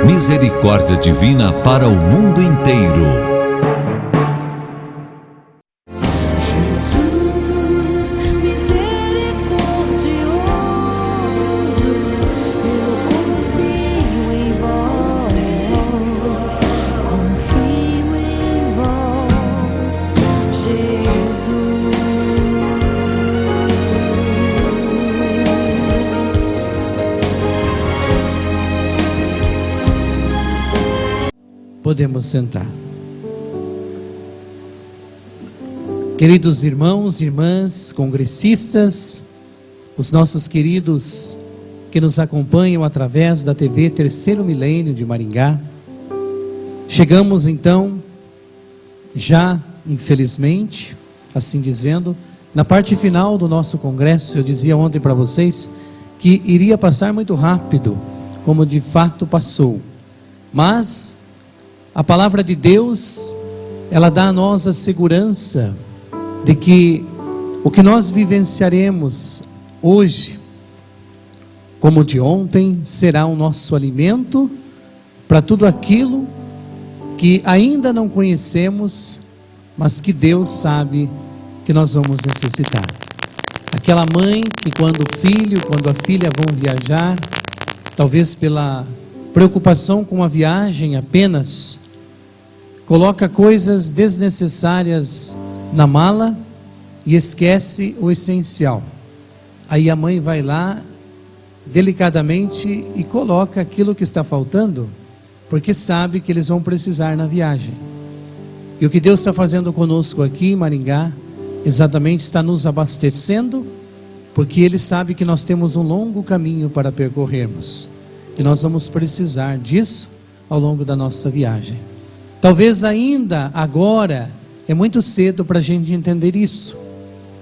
Misericórdia divina para o mundo inteiro. Podemos sentar. Queridos irmãos e irmãs, congressistas, os nossos queridos que nos acompanham através da TV Terceiro Milênio de Maringá, chegamos então, já infelizmente, assim dizendo, na parte final do nosso congresso. Eu dizia ontem para vocês que iria passar muito rápido, como de fato passou, mas a palavra de Deus, ela dá a nós a segurança de que o que nós vivenciaremos hoje, como de ontem, será o nosso alimento para tudo aquilo que ainda não conhecemos, mas que Deus sabe que nós vamos necessitar. Aquela mãe que quando o filho, quando a filha vão viajar, talvez pela preocupação com a viagem apenas, coloca coisas desnecessárias na mala e esquece o essencial. Aí a mãe vai lá delicadamente e coloca aquilo que está faltando, porque sabe que eles vão precisar na viagem. E o que Deus está fazendo conosco aqui em Maringá, exatamente está nos abastecendo, porque Ele sabe que nós temos um longo caminho para percorrermos, e nós vamos precisar disso ao longo da nossa viagem. Talvez ainda agora é muito cedo para a gente entender isso.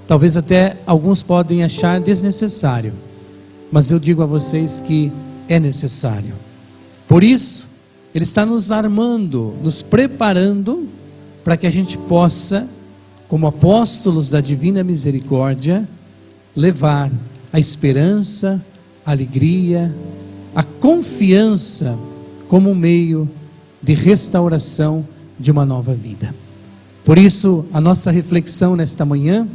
Talvez até alguns podem achar desnecessário, mas eu digo a vocês que é necessário. Por isso, Ele está nos armando, nos preparando para que a gente possa, como apóstolos da Divina Misericórdia, levar a esperança, a alegria, a confiança como meio de restauração de uma nova vida. Por isso, a nossa reflexão nesta manhã,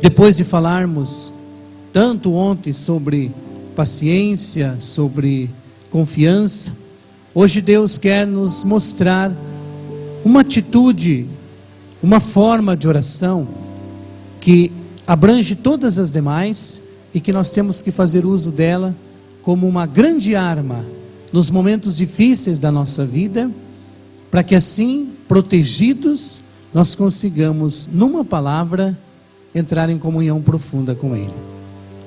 depois de falarmos tanto ontem sobre paciência, sobre confiança, hoje Deus quer nos mostrar uma atitude, uma forma de oração que abrange todas as demais e que nós temos que fazer uso dela como uma grande arma nos momentos difíceis da nossa vida, para que assim, protegidos, nós consigamos, numa palavra, entrar em comunhão profunda com Ele.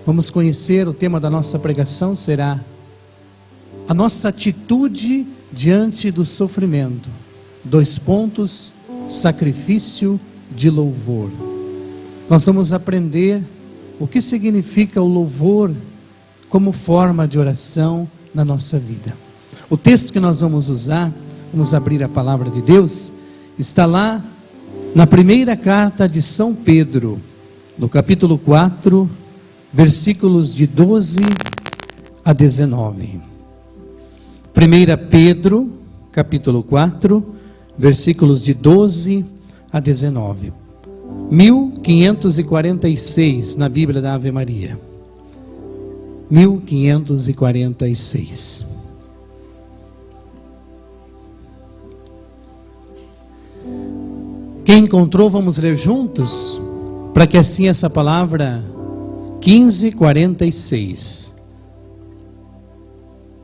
Vamos conhecer, o tema da nossa pregação será a nossa atitude diante do sofrimento. 2 pontos, sacrifício de louvor. Nós vamos aprender o que significa o louvor como forma de oração na nossa vida. O texto que nós vamos usar, vamos abrir a palavra de Deus, está lá na primeira carta de São Pedro, no capítulo 4, versículos de 12 a 19. 1 Pedro, capítulo 4, versículos de 12 a 19. 1546 na Bíblia da Ave Maria. 1546. Quem encontrou, vamos ler juntos, para que assim essa palavra 1546.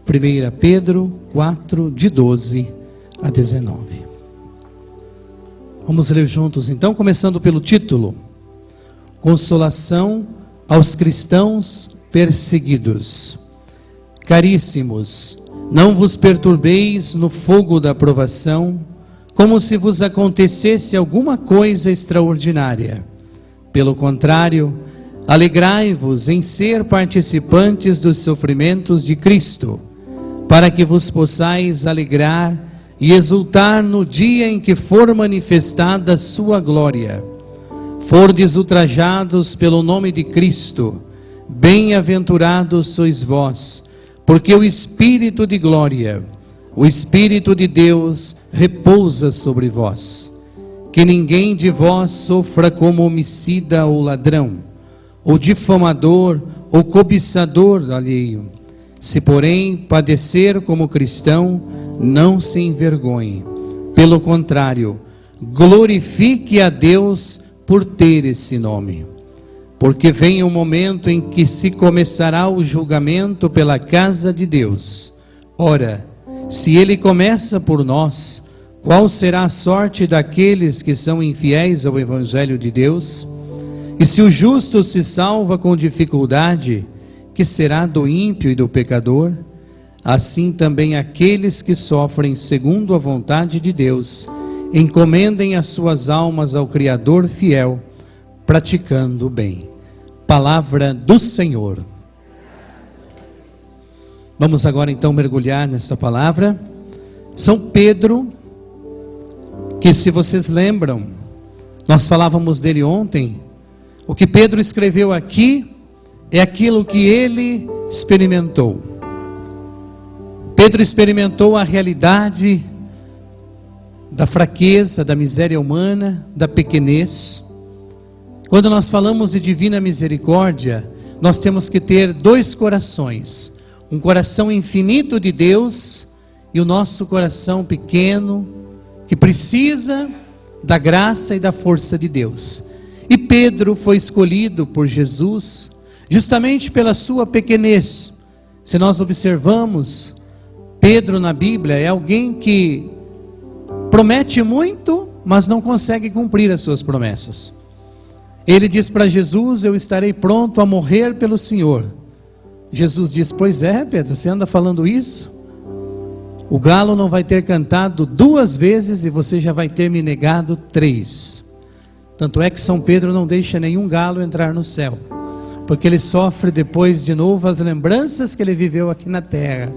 1 Pedro 4, de 12 a 19. Vamos ler juntos então, começando pelo título: Consolação aos cristãos perseguidos. Caríssimos, não vos perturbeis no fogo da provação, como se vos acontecesse alguma coisa extraordinária. Pelo contrário, alegrai-vos em ser participantes dos sofrimentos de Cristo, para que vos possais alegrar e exultar no dia em que for manifestada a sua glória. Fordes ultrajados pelo nome de Cristo, bem-aventurados sois vós, porque o Espírito de glória o Espírito de Deus repousa sobre vós. Que ninguém de vós sofra como homicida ou ladrão, ou difamador, ou cobiçador alheio. Se, porém, padecer como cristão, não se envergonhe. Pelo contrário, glorifique a Deus por ter esse nome. Porque vem o momento em que se começará o julgamento pela casa de Deus. Ora, se ele começa por nós, qual será a sorte daqueles que são infiéis ao Evangelho de Deus? E se o justo se salva com dificuldade, que será do ímpio e do pecador? Assim também aqueles que sofrem segundo a vontade de Deus, encomendem as suas almas ao Criador fiel, praticando o bem. Palavra do Senhor. Vamos agora então mergulhar nessa palavra. São Pedro, que se vocês lembram, nós falávamos dele ontem. O que Pedro escreveu aqui é aquilo que ele experimentou. Pedro experimentou a realidade da fraqueza, da miséria humana, da pequenez. Quando nós falamos de divina misericórdia, nós temos que ter dois corações. Um coração infinito de Deus e o nosso coração pequeno, que precisa da graça e da força de Deus. E Pedro foi escolhido por Jesus justamente pela sua pequenez. Se nós observamos, Pedro na Bíblia é alguém que promete muito, mas não consegue cumprir as suas promessas. Ele diz para Jesus: eu estarei pronto a morrer pelo Senhor. Jesus diz: pois é, Pedro, você anda falando isso? O galo não vai ter cantado 2 vezes e você já vai ter me negado 3. Tanto é que São Pedro não deixa nenhum galo entrar no céu, porque ele sofre depois de novo as lembranças que ele viveu aqui na terra.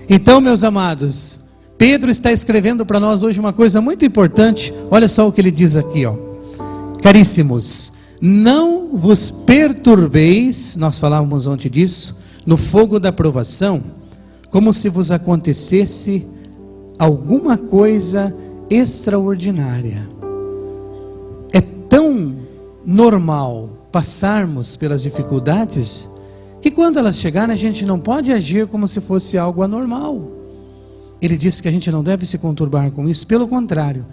Então, meus amados, Pedro está escrevendo para nós hoje uma coisa muito importante. Olha só o que ele diz aqui, ó. Caríssimos, não vos perturbeis, nós falávamos ontem disso, no fogo da provação, como se vos acontecesse alguma coisa extraordinária. É tão normal passarmos pelas dificuldades, que quando elas chegarem a gente não pode agir como se fosse algo anormal. Ele disse que a gente não deve se conturbar com isso, pelo contrário,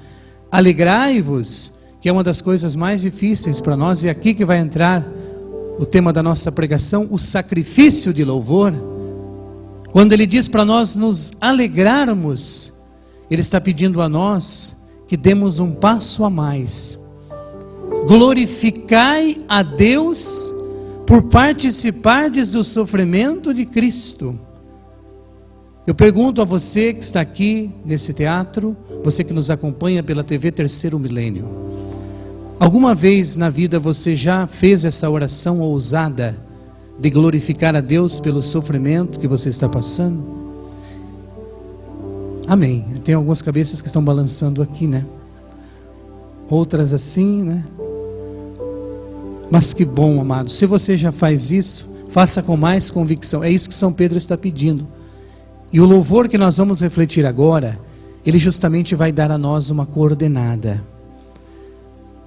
alegrai-vos, que é uma das coisas mais difíceis para nós, e é aqui que vai entrar o tema da nossa pregação, o sacrifício de louvor. Quando ele diz para nós nos alegrarmos, ele está pedindo a nós que demos um passo a mais. Glorificai a Deus por participardes do sofrimento de Cristo. Eu pergunto a você que está aqui nesse teatro, você que nos acompanha pela TV Terceiro Milênio, alguma vez na vida você já fez essa oração ousada de glorificar a Deus pelo sofrimento que você está passando? Amém. Tem algumas cabeças que estão balançando aqui, né? Outras assim, né? Mas que bom, amado. Se você já faz isso, faça com mais convicção. É isso que São Pedro está pedindo. E o louvor que nós vamos refletir agora, ele justamente vai dar a nós uma coordenada.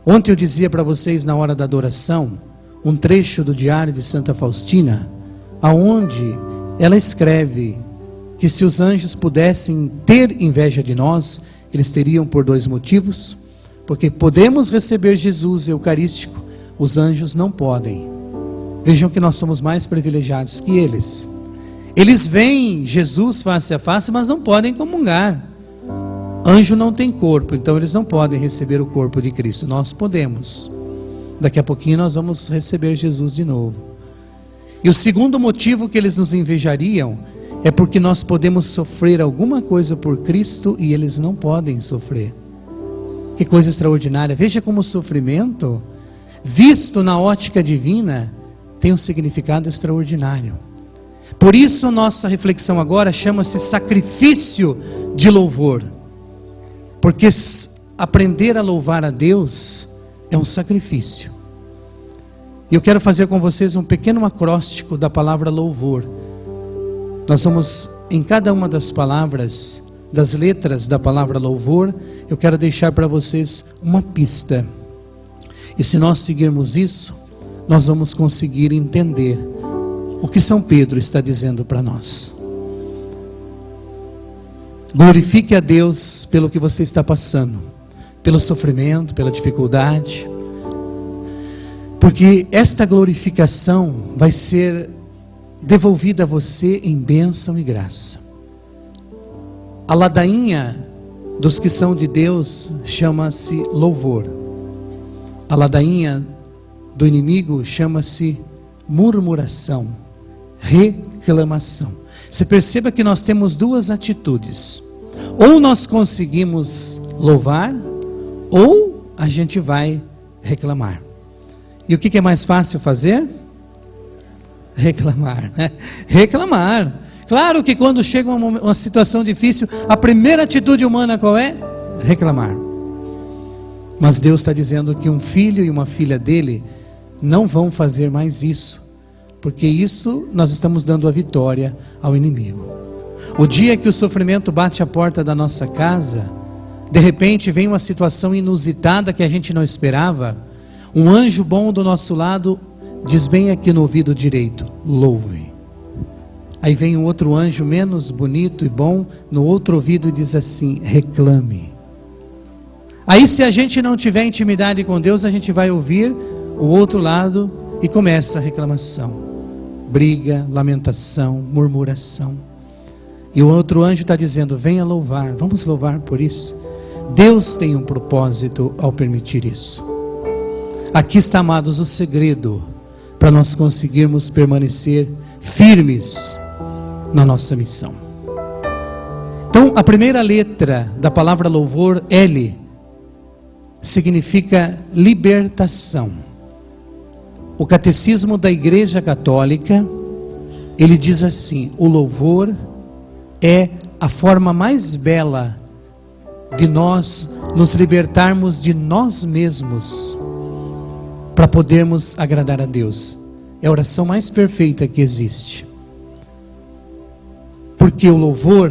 Ontem eu dizia para vocês na hora da adoração, um trecho do diário de Santa Faustina, aonde ela escreve que se os anjos pudessem ter inveja de nós, eles teriam por 2 motivos. Porque podemos receber Jesus eucarístico, os anjos não podem. Vejam que nós somos mais privilegiados que eles. Eles veem Jesus face a face, mas não podem comungar. Anjo não tem corpo, então eles não podem receber o corpo de Cristo. Nós podemos. Daqui a pouquinho nós vamos receber Jesus de novo. E o segundo motivo que eles nos invejariam é porque nós podemos sofrer alguma coisa por Cristo e eles não podem sofrer. Que coisa extraordinária. Veja como o sofrimento, visto na ótica divina, tem um significado extraordinário. Por isso nossa reflexão agora chama-se sacrifício de louvor. Porque aprender a louvar a Deus é um sacrifício. E eu quero fazer com vocês um pequeno acróstico da palavra louvor. Nós vamos, em cada uma das palavras, das letras da palavra louvor, eu quero deixar para vocês uma pista. E se nós seguirmos isso, nós vamos conseguir entender o que São Pedro está dizendo para nós. Glorifique a Deus pelo que você está passando, pelo sofrimento, pela dificuldade, porque esta glorificação vai ser devolvida a você em bênção e graça. A ladainha dos que são de Deus chama-se louvor. A ladainha do inimigo chama-se murmuração, reclamação. Você perceba que nós temos duas atitudes: ou nós conseguimos louvar, ou a gente vai reclamar. E o que é mais fácil fazer? Reclamar, né? Reclamar. Claro que quando chega uma situação difícil, a primeira atitude humana qual é? Reclamar. Mas Deus está dizendo que um filho e uma filha dele não vão fazer mais isso, porque isso nós estamos dando a vitória ao inimigo. O dia que o sofrimento bate a porta da nossa casa, de repente vem uma situação inusitada que a gente não esperava, um anjo bom do nosso lado diz bem aqui no ouvido direito: louve. Aí vem um outro anjo menos bonito e bom no outro ouvido e diz assim: reclame. Aí, se a gente não tiver intimidade com Deus, a gente vai ouvir o outro lado e começa a reclamação, briga, lamentação, murmuração. E o outro anjo está dizendo: venha louvar, vamos louvar por isso. Deus tem um propósito ao permitir isso. Aqui está, amados, o segredo para nós conseguirmos permanecer firmes na nossa missão. Então, a primeira letra da palavra louvor, L, significa libertação. O catecismo da Igreja Católica, ele diz assim: o louvor é a forma mais bela de nós nos libertarmos de nós mesmos para podermos agradar a Deus. É a oração mais perfeita que existe. Porque o louvor,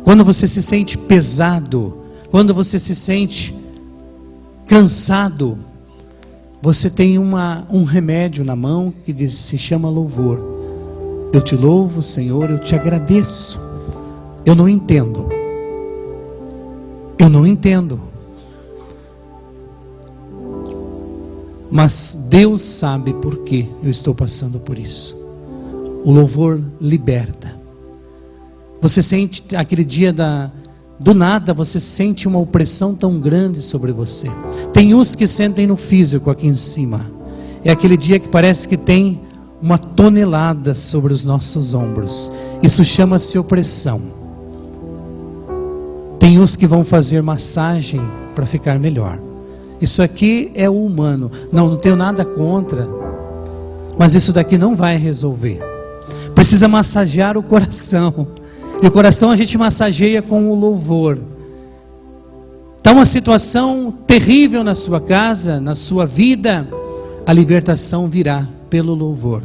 quando você se sente pesado, quando você se sente cansado, você tem um remédio na mão que se chama louvor. Eu te louvo, Senhor, eu te agradeço. Eu não entendo. Eu não entendo. Mas Deus sabe por que eu estou passando por isso. O louvor liberta. Você sente aquele dia do nada, você sente uma opressão tão grande sobre você. Tem uns que sentem no físico aqui em cima. É aquele dia que parece que tem uma tonelada sobre os nossos ombros. Isso chama-se opressão. Tem uns que vão fazer massagem para ficar melhor. Isso aqui é o humano. Não tenho nada contra, mas isso daqui não vai resolver. Precisa massagear o coração. E o coração a gente massageia com o louvor. Está uma situação terrível na sua casa, na sua vida, a libertação virá pelo louvor.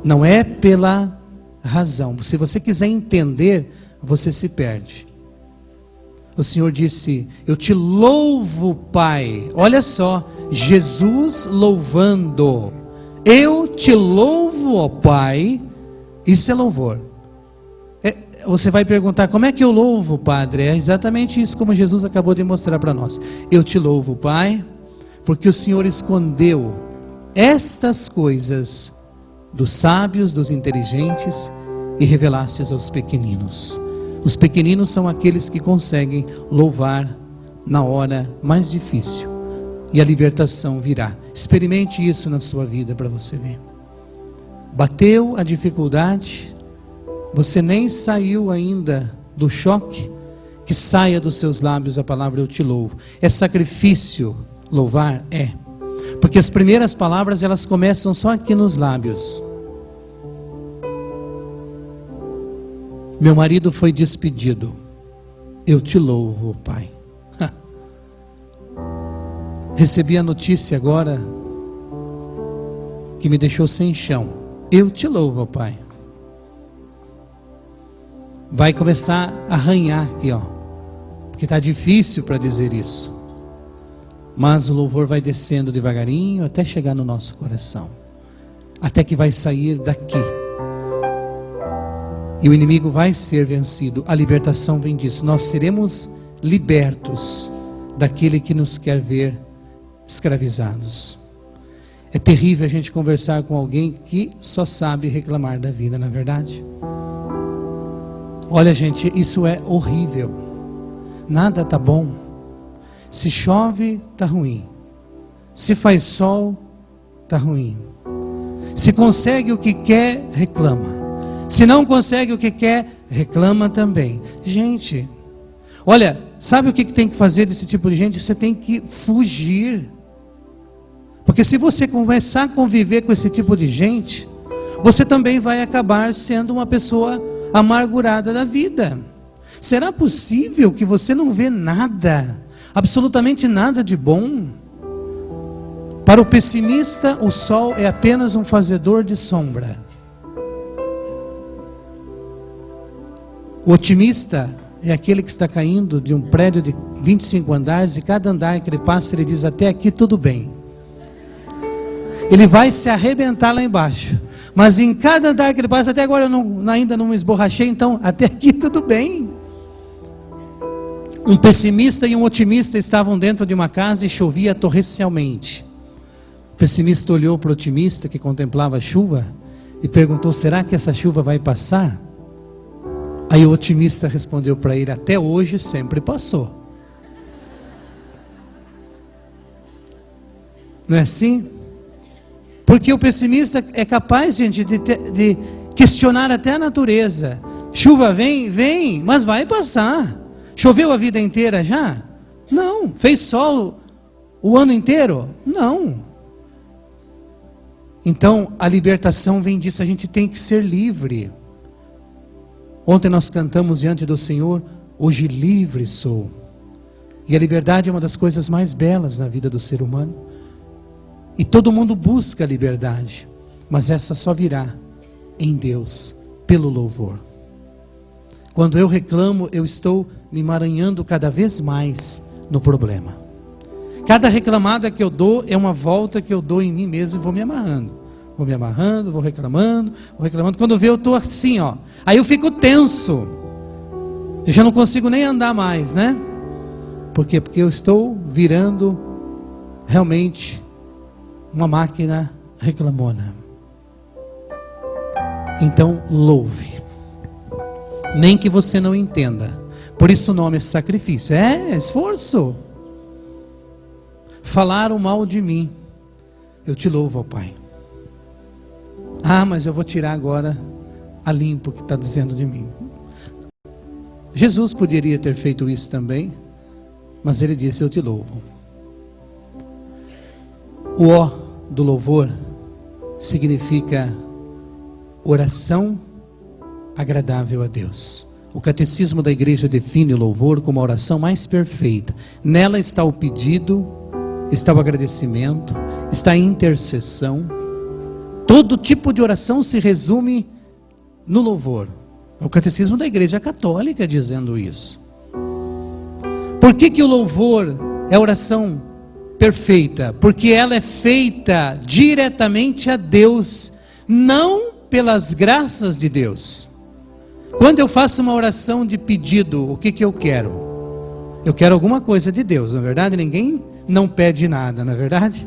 Não é pela razão. Se você quiser entender, você se perde. O Senhor disse: eu te louvo, Pai. Olha só, Jesus louvando. Eu te louvo, ó Pai. Isso é louvor. Você vai perguntar: como é que eu louvo, Padre? É exatamente isso como Jesus acabou de mostrar para nós. Eu te louvo, Pai, porque o Senhor escondeu estas coisas dos sábios, dos inteligentes, e revelastes aos pequeninos. Os pequeninos são aqueles que conseguem louvar na hora mais difícil, e a libertação virá. Experimente isso na sua vida para você ver. Bateu a dificuldade, você nem saiu ainda do choque, que saia dos seus lábios a palavra eu te louvo. É sacrifício louvar? É. Porque as primeiras palavras elas começam só aqui nos lábios. Meu marido foi despedido. Eu te louvo, Pai. Recebi a notícia agora que me deixou sem chão. Eu te louvo, Pai. vai começar a arranhar aqui, ó, porque está difícil para dizer isso. Mas o louvor vai descendo devagarinho até chegar no nosso coração, até que vai sair daqui. E o inimigo vai ser vencido. A libertação vem disso. Nós seremos libertos daquele que nos quer ver escravizados. É terrível a gente conversar com alguém que só sabe reclamar da vida, não é verdade? Olha, gente, isso é horrível. Nada tá bom. Se chove, tá ruim. Se faz sol, tá ruim. Se consegue o que quer, reclama. Se não consegue o que quer, reclama também. Gente, olha, sabe o que tem que fazer desse tipo de gente? Você tem que fugir. Porque se você começar a conviver com esse tipo de gente, você também vai acabar sendo uma pessoa amargurada da vida. Será possível que você não vê nada, absolutamente nada de bom? Para o pessimista, o sol é apenas um fazedor de sombra. O otimista é aquele que está caindo de um prédio de 25 andares e cada andar que ele passa, ele diz: até aqui tudo bem. Ele vai se arrebentar lá embaixo, mas em cada andar que ele passa, até agora eu ainda não me esborrachei, então até aqui tudo bem. Um pessimista e um otimista estavam dentro de uma casa e chovia torrencialmente. O pessimista olhou para o otimista que contemplava a chuva e perguntou: será que essa chuva vai passar? Aí o otimista respondeu para ele: até hoje sempre passou. Não é assim? Porque o pessimista é capaz, gente, de questionar até a natureza. Chuva vem, mas vai passar. Choveu a vida inteira já? Não. Fez sol o ano inteiro? Não. Então a libertação vem disso, a gente tem que ser livre. Ontem nós cantamos diante do Senhor: hoje livre sou. E a liberdade é uma das coisas mais belas na vida do ser humano. E todo mundo busca a liberdade, mas essa só virá em Deus, pelo louvor. Quando eu reclamo, eu estou me emaranhando cada vez mais no problema. Cada reclamada que eu dou é uma volta que eu dou em mim mesmo e vou me amarrando. Vou me amarrando, vou reclamando. Quando eu vejo, eu estou assim, ó. Aí eu fico tenso. Eu já não consigo nem andar mais, né? Por quê? Porque eu estou virando realmente uma máquina reclamona. Então, louve. Nem que você não entenda. Por isso o nome é sacrifício. É esforço. Falaram mal de mim. Eu te louvo, ó Pai. Ah, mas eu vou tirar agora a limpo que está dizendo de mim. Jesus poderia ter feito isso também, mas ele disse: eu te louvo. O ó do louvor significa oração agradável a Deus. O catecismo da igreja define o louvor como a oração mais perfeita. Nela está o pedido, está o agradecimento, está a intercessão. Todo tipo de oração se resume no louvor. É o catecismo da igreja católica dizendo isso. Por que o louvor é oração perfeita? Porque ela é feita diretamente a Deus, não pelas graças de Deus. Quando eu faço uma oração de pedido, o que eu quero? Eu quero alguma coisa de Deus, não é verdade? Ninguém não pede nada, não é verdade?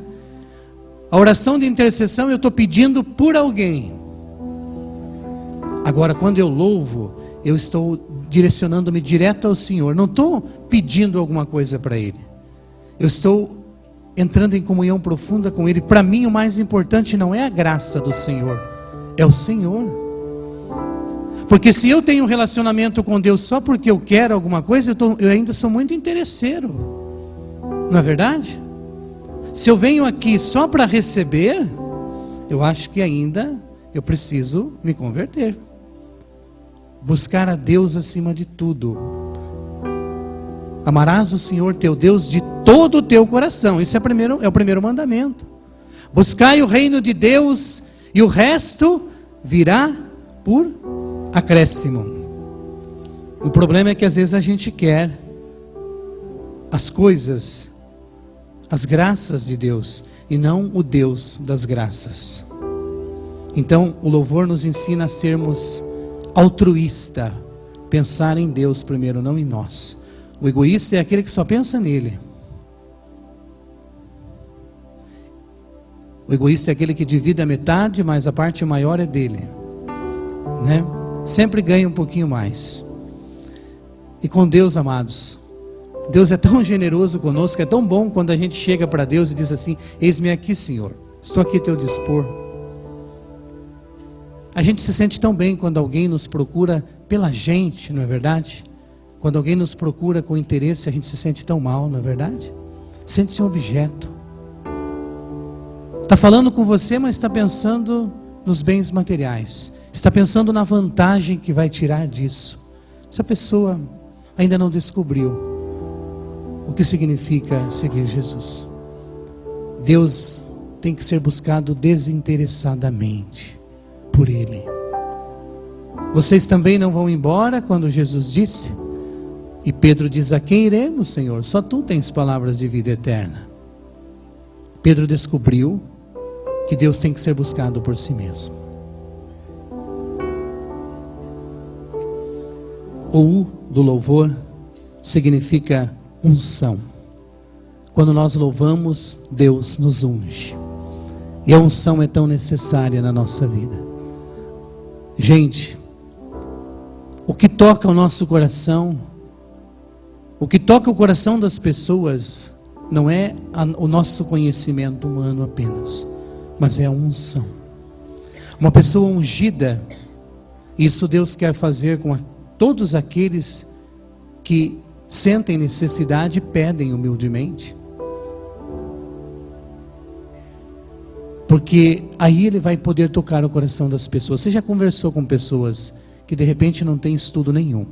A oração de intercessão eu estou pedindo por alguém. Agora, quando eu louvo, eu estou direcionando-me direto ao Senhor. Não estou pedindo alguma coisa para Ele. Eu estou entrando em comunhão profunda com Ele. Para mim, o mais importante não é a graça do Senhor, é o Senhor. Porque se eu tenho um relacionamento com Deus só porque eu quero alguma coisa, eu ainda sou muito interesseiro. Não é verdade? Se eu venho aqui só para receber, eu acho que ainda eu preciso me converter. Buscar a Deus acima de tudo. Amarás o Senhor teu Deus de todo o teu coração. Isso é o primeiro mandamento. Buscai o reino de Deus e o resto virá por acréscimo. O problema é que às vezes a gente quer as coisas, as graças de Deus, e não o Deus das graças. Então o louvor nos ensina a sermos altruísta, pensar em Deus primeiro, não em nós. O egoísta é aquele que só pensa nele. O egoísta é aquele que divide a metade, mas a parte maior é dele, né? Sempre ganha um pouquinho mais. E com Deus, amados, Deus é tão generoso conosco, é tão bom quando a gente chega para Deus e diz assim: eis-me aqui, Senhor, estou aqui a teu dispor. A gente se sente tão bem quando alguém nos procura pela gente, não é verdade? Quando alguém nos procura com interesse, a gente se sente tão mal, não é verdade? Sente-se um objeto. Está falando com você, mas está pensando nos bens materiais. Está pensando na vantagem que vai tirar disso. Essa pessoa ainda não descobriu o que significa seguir Jesus. Deus tem que ser buscado desinteressadamente por Ele. Vocês também não vão embora, quando Jesus disse, e Pedro diz: a quem iremos, Senhor? Só tu tens palavras de vida eterna. Pedro descobriu que Deus tem que ser buscado por si mesmo. O U do louvor significa unção. Quando nós louvamos, Deus nos unge. E a unção é tão necessária na nossa vida. Gente, o que toca o nosso coração, o que toca o coração das pessoas, não é o nosso conhecimento humano apenas, mas é a unção. Uma pessoa ungida, isso Deus quer fazer com todos aqueles que sentem necessidade e pedem humildemente. Porque aí Ele vai poder tocar o coração das pessoas. Você já conversou com pessoas que de repente não têm estudo nenhum,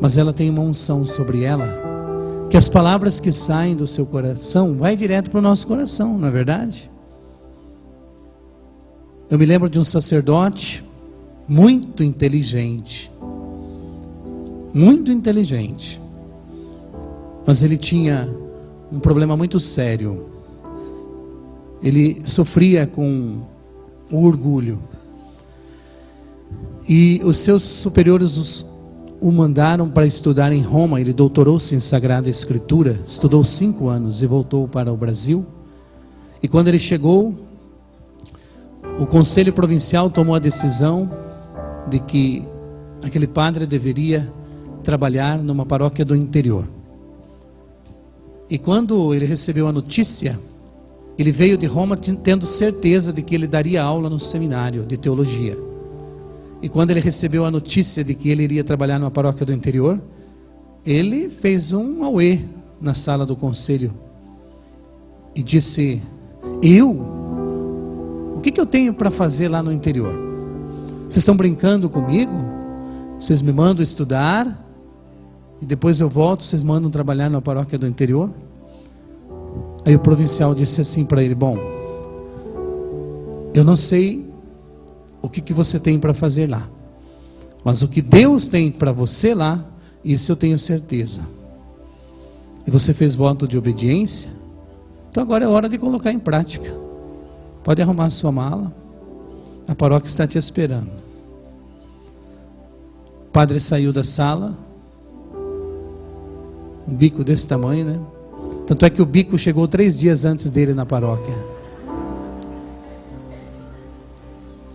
mas ela tem uma unção sobre ela, que as palavras que saem do seu coração vai direto para o nosso coração, não é verdade? Eu me lembro de um sacerdote muito inteligente, mas ele tinha um problema muito sério. Ele sofria com o orgulho, e os seus superiores o mandaram para estudar em Roma. Ele doutorou-se em Sagrada Escritura, estudou 5 anos e voltou para o Brasil. E quando ele chegou, o Conselho Provincial tomou a decisão de que aquele padre deveria trabalhar numa paróquia do interior. E quando ele recebeu a notícia, ele veio de Roma tendo certeza de que ele daria aula no seminário de teologia. E quando ele recebeu a notícia de que ele iria trabalhar numa paróquia do interior, ele fez um auê na sala do conselho e disse: o que eu tenho para fazer lá no interior? Vocês estão brincando comigo? Vocês me mandam estudar e depois eu volto, vocês mandam trabalhar na paróquia do interior? Aí o provincial disse assim para ele: bom, eu não sei o que você tem para fazer lá, mas o que Deus tem para você lá, isso eu tenho certeza. E você fez voto de obediência, então agora é hora de colocar em prática. Pode arrumar a sua mala, a paróquia está te esperando. O padre saiu da sala, um bico desse tamanho, né? Tanto é que o bico chegou 3 dias antes dele na paróquia.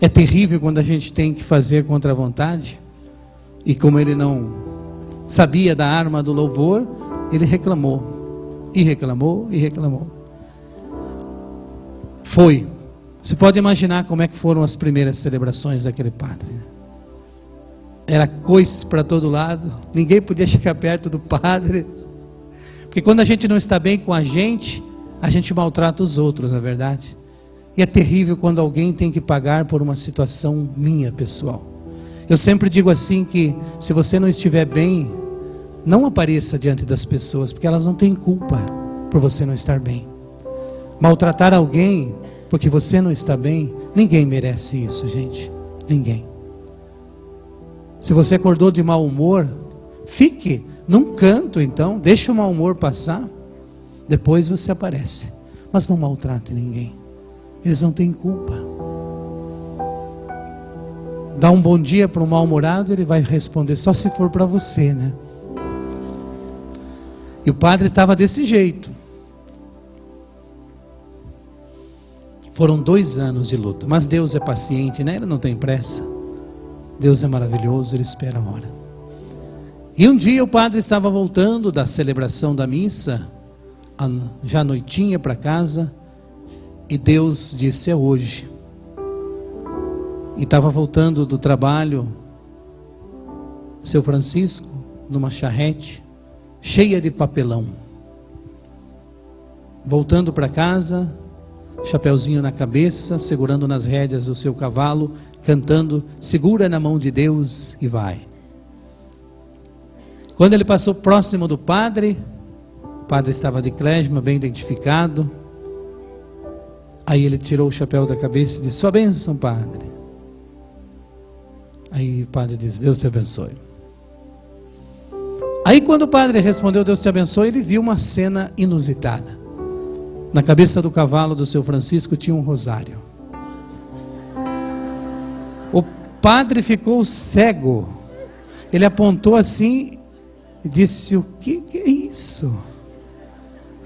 É terrível quando a gente tem que fazer contra a vontade. E como ele não sabia da arma do louvor, ele reclamou. E reclamou, e reclamou. Foi. Você pode imaginar como é que foram as primeiras celebrações daquele padre. Era coice para todo lado. Ninguém podia chegar perto do padre. Porque quando a gente não está bem com a gente maltrata os outros, não é verdade? E é terrível quando alguém tem que pagar por uma situação minha, pessoal. Eu sempre digo assim, que se você não estiver bem, não apareça diante das pessoas, porque elas não têm culpa por você não estar bem. Maltratar alguém porque você não está bem, ninguém merece isso, gente. Ninguém. Se você acordou de mau humor, fique num canto então, deixa o mau humor passar, depois você aparece. Mas não maltrate ninguém, eles não têm culpa. Dá um bom dia para um mal-humorado, ele vai responder só se for para você, né? E o padre estava desse jeito. Foram 2 anos de luta, mas Deus é paciente, né? Ele não tem pressa. Deus é maravilhoso, Ele espera a hora. E um dia o padre estava voltando da celebração da missa, já noitinha para casa, e Deus disse: é hoje. E estava voltando do trabalho, seu Francisco, numa charrete, cheia de papelão. Voltando para casa, chapeuzinho na cabeça, segurando nas rédeas do seu cavalo, cantando: segura na mão de Deus e vai. Quando ele passou próximo do padre, o padre estava de clésima, bem identificado. Aí ele tirou o chapéu da cabeça e disse: sua bênção, padre. Aí o padre disse: Deus te abençoe. Aí quando o padre respondeu Deus te abençoe, ele viu uma cena inusitada. Na cabeça do cavalo do seu Francisco tinha um rosário. O padre ficou cego. Ele apontou assim e disse: o que é isso?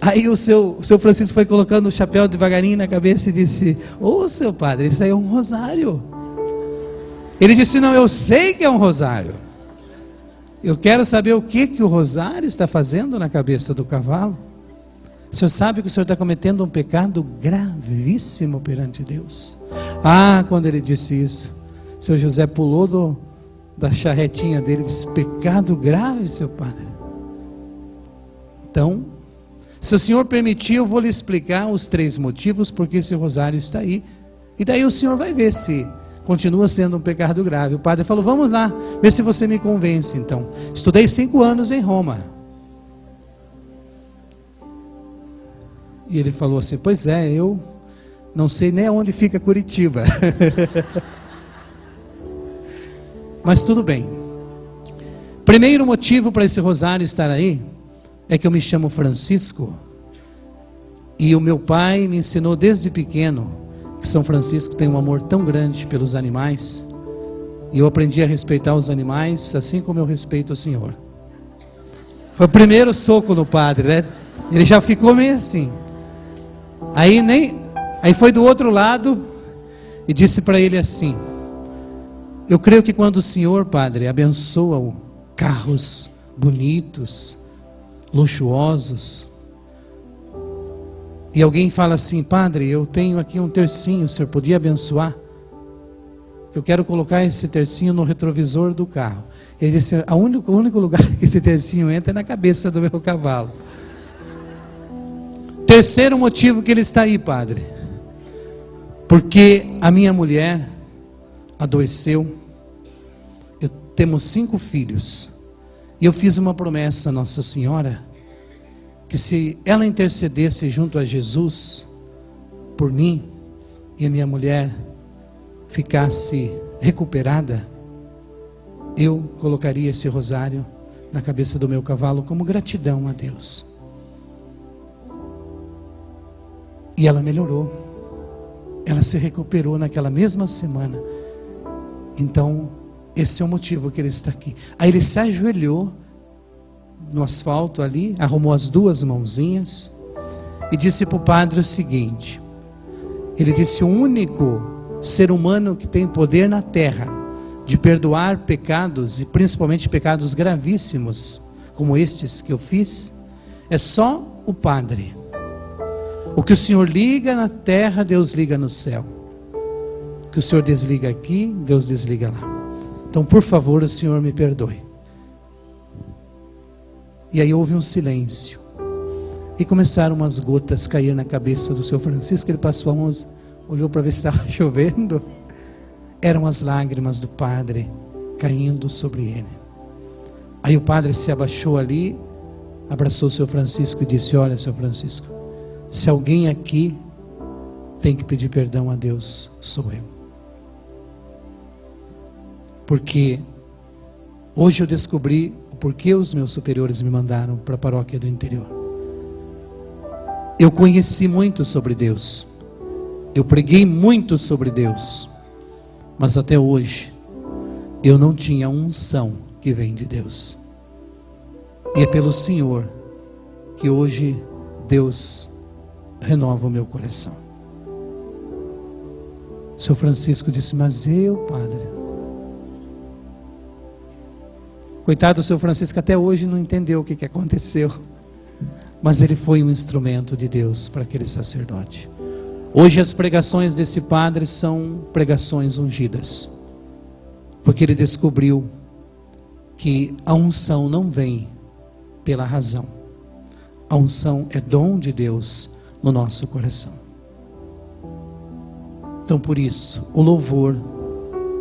Aí o seu Francisco foi colocando o chapéu devagarinho na cabeça e disse: ô seu padre, isso aí é um rosário. Ele disse: não, eu sei que é um rosário. Eu quero saber o que o rosário está fazendo na cabeça do cavalo. O senhor sabe que o senhor está cometendo um pecado gravíssimo perante Deus. Ah, quando ele disse isso, seu José pulou da charretinha dele e disse: pecado grave, seu padre. Então, se o senhor permitir, eu vou lhe explicar os 3 motivos porque esse rosário está aí. E daí o senhor vai ver se continua sendo um pecado grave. O padre falou: vamos lá, ver se você me convence então. Estudei 5 anos em Roma. E ele falou assim: pois é, eu não sei nem onde fica Curitiba. Mas tudo bem. Primeiro motivo para esse rosário estar aí é que eu me chamo Francisco e o meu pai me ensinou desde pequeno que São Francisco tem um amor tão grande pelos animais, e eu aprendi a respeitar os animais assim como eu respeito o Senhor. Foi o primeiro soco no padre, né? Ele já ficou meio assim. Aí foi do outro lado e disse para ele assim: eu creio que quando o Senhor, padre, abençoa carros bonitos, luxuosos, e alguém fala assim: padre, eu tenho aqui um tercinho, o senhor podia abençoar? Eu quero colocar esse tercinho no retrovisor do carro. Ele disse: o único lugar que esse tercinho entra é na cabeça do meu cavalo. Terceiro motivo que ele está aí, padre, porque a minha mulher adoeceu. Temos 5 filhos, e eu fiz uma promessa a Nossa Senhora, que se ela intercedesse junto a Jesus por mim, e a minha mulher ficasse recuperada, eu colocaria esse rosário na cabeça do meu cavalo como gratidão a Deus. E ela melhorou, ela se recuperou naquela mesma semana. Então esse é o motivo que ele está aqui. Aí ele se ajoelhou no asfalto ali, arrumou as 2 mãozinhas e disse para o padre o seguinte: ele disse: o único ser humano que tem poder na terra de perdoar pecados, e principalmente pecados gravíssimos como estes que eu fiz, é só o padre. O que o Senhor liga na terra, Deus liga no céu. O que o Senhor desliga aqui, Deus desliga lá. Então, por favor, o Senhor me perdoe. E aí houve um silêncio. E começaram umas gotas a cair na cabeça do seu Francisco. Ele passou a mão, olhou para ver se estava chovendo. Eram as lágrimas do padre caindo sobre ele. Aí o padre se abaixou ali, abraçou o seu Francisco e disse: olha, seu Francisco, se alguém aqui tem que pedir perdão a Deus, sou eu. Porque Hoje eu descobri o porquê os meus superiores me mandaram para a paróquia do interior. Eu conheci muito sobre Deus. Eu preguei muito sobre Deus. Mas até hoje, eu não tinha unção que vem de Deus. E é pelo Senhor que hoje Deus renova o meu coração. O Seu Francisco disse, mas eu, padre... Coitado do Seu Francisco, até hoje não entendeu o que aconteceu. Mas ele foi um instrumento de Deus para aquele sacerdote. Hoje as pregações desse padre são pregações ungidas. Porque ele descobriu que a unção não vem pela razão. A unção é dom de Deus no nosso coração. Então por isso, o louvor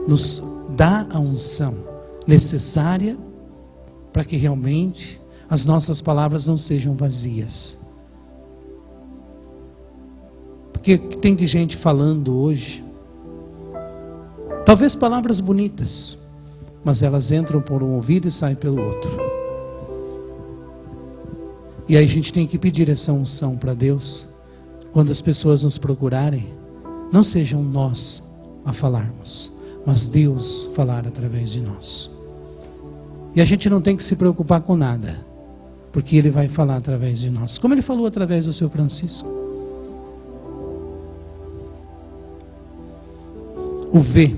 nos dá a unção necessária para que realmente as nossas palavras não sejam vazias. Porque tem de gente falando hoje, talvez palavras bonitas, mas elas entram por um ouvido e saem pelo outro. E aí a gente tem que pedir essa unção para Deus. Quando as pessoas nos procurarem, não sejam nós a falarmos, mas Deus falar através de nós. E a gente não tem que se preocupar com nada, porque Ele vai falar através de nós, como Ele falou através do Seu Francisco. O V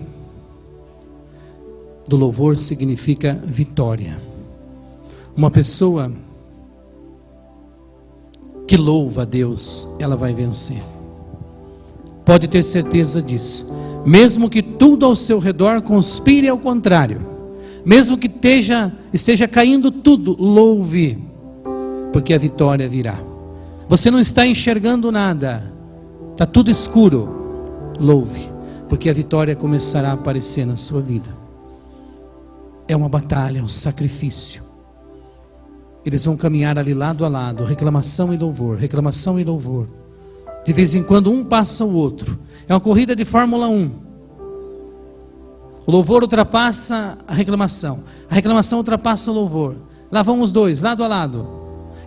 do louvor significa vitória. Uma pessoa que louva a Deus, ela vai vencer. Pode ter certeza disso. Mesmo que tudo ao seu redor conspire ao contrário, mesmo que esteja caindo tudo, louve, porque a vitória virá. Você não está enxergando nada, está tudo escuro, louve, porque a vitória começará a aparecer na sua vida. É uma batalha, é um sacrifício. Eles vão caminhar ali lado a lado, reclamação e louvor, reclamação e louvor. De vez em quando um passa o outro. É uma corrida de Fórmula 1. O louvor ultrapassa a reclamação ultrapassa o louvor. Lá vão os dois, lado a lado.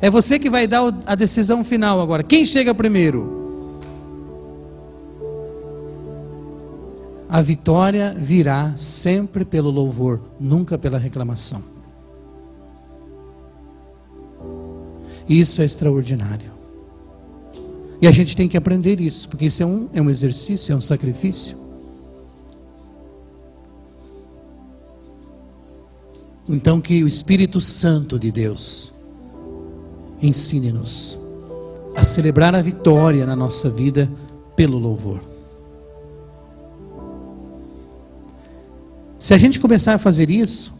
É você que vai dar a decisão final agora. Quem chega primeiro? A vitória virá sempre pelo louvor, nunca pela reclamação. Isso é extraordinário. E a gente tem que aprender isso, porque isso é um exercício, é um sacrifício. Então que o Espírito Santo de Deus ensine-nos a celebrar a vitória na nossa vida pelo louvor. Se a gente começar a fazer isso,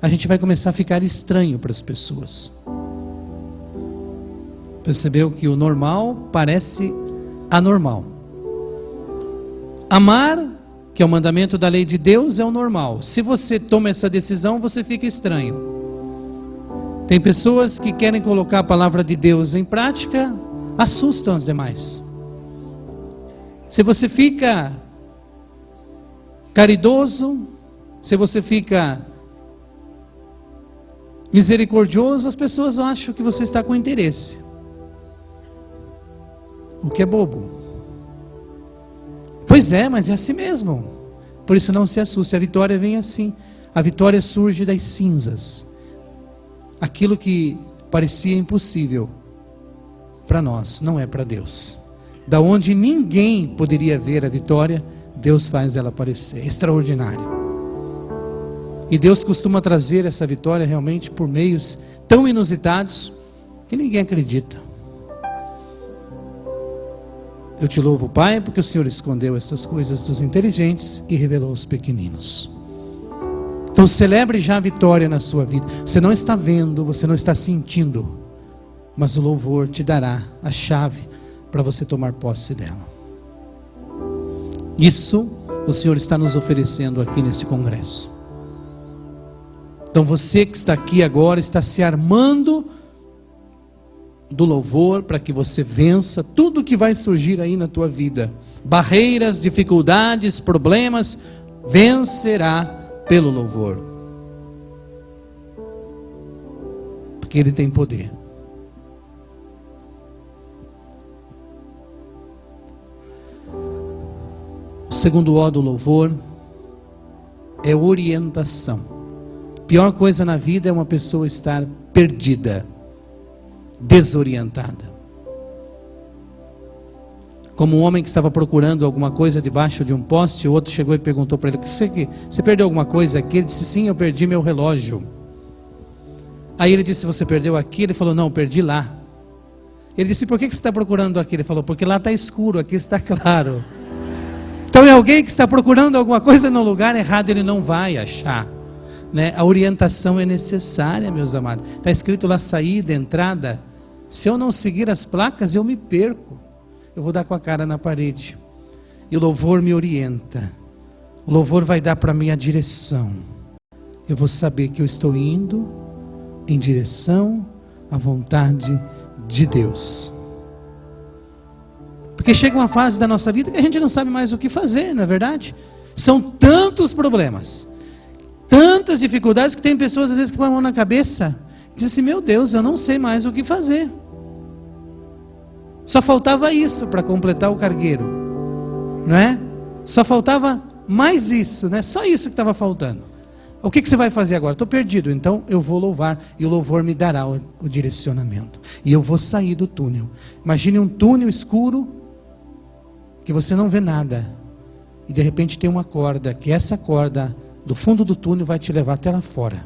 a gente vai começar a ficar estranho para as pessoas. Percebeu que o normal parece anormal. Amar, que é o mandamento da lei de Deus, é o normal. Se você toma essa decisão, você fica estranho. Tem pessoas que querem colocar a palavra de Deus em prática, assustam as demais. Se você fica caridoso, se você fica misericordioso, as pessoas acham que você está com interesse. O que é bobo. Pois é, mas é assim mesmo. Por isso não se assuste, a vitória vem assim. A vitória surge das cinzas. Aquilo que parecia impossível para nós, não é para Deus. Da onde ninguém poderia ver a vitória, Deus faz ela aparecer. É extraordinário. E Deus costuma trazer essa vitória realmente por meios tão inusitados que ninguém acredita. Eu te louvo, Pai, porque o Senhor escondeu essas coisas dos inteligentes e revelou aos pequeninos. Então celebre já a vitória na sua vida. Você não está vendo, você não está sentindo, mas o louvor te dará a chave para você tomar posse dela. Isso o Senhor está nos oferecendo aqui nesse congresso. Então você que está aqui agora está se armando do louvor para que você vença tudo que vai surgir aí na tua vida. Barreiras, dificuldades, problemas, vencerá pelo louvor. porque Ele tem poder. O segundo O do louvor é orientação. A pior coisa na vida é uma pessoa estar perdida, desorientada. Como um homem que estava procurando alguma coisa debaixo de um poste, o outro chegou e perguntou para ele: você perdeu alguma coisa aqui? Ele disse: sim, eu perdi meu relógio. Aí ele disse: você perdeu aqui? Ele falou: não, perdi lá. Ele disse: por que você está procurando aqui? Ele falou: porque lá está escuro, aqui está claro. Então é alguém que está procurando alguma coisa no lugar errado, ele não vai achar, né? A orientação é necessária, meus amados. Está escrito lá: saída, entrada. Se eu não seguir as placas, eu me perco. Eu vou dar com a cara na parede. E o louvor me orienta. O louvor vai dar para mim a direção. Eu vou saber que eu estou indo em direção à vontade de Deus. Porque chega uma fase da nossa vida que a gente não sabe mais o que fazer, não é verdade? São tantos problemas, tantas dificuldades, que tem pessoas às vezes que põem a mão na cabeça e dizem assim: meu Deus, eu não sei mais o que fazer. Só faltava isso para completar o cargueiro, não é? Só faltava mais isso, né? Só isso que estava faltando. O que você vai fazer agora? Estou perdido, então eu vou louvar, e o louvor me dará o direcionamento, e eu vou sair do túnel. Imagine um túnel escuro, que você não vê nada, e de repente tem uma corda, que essa corda do fundo do túnel vai te levar até lá fora.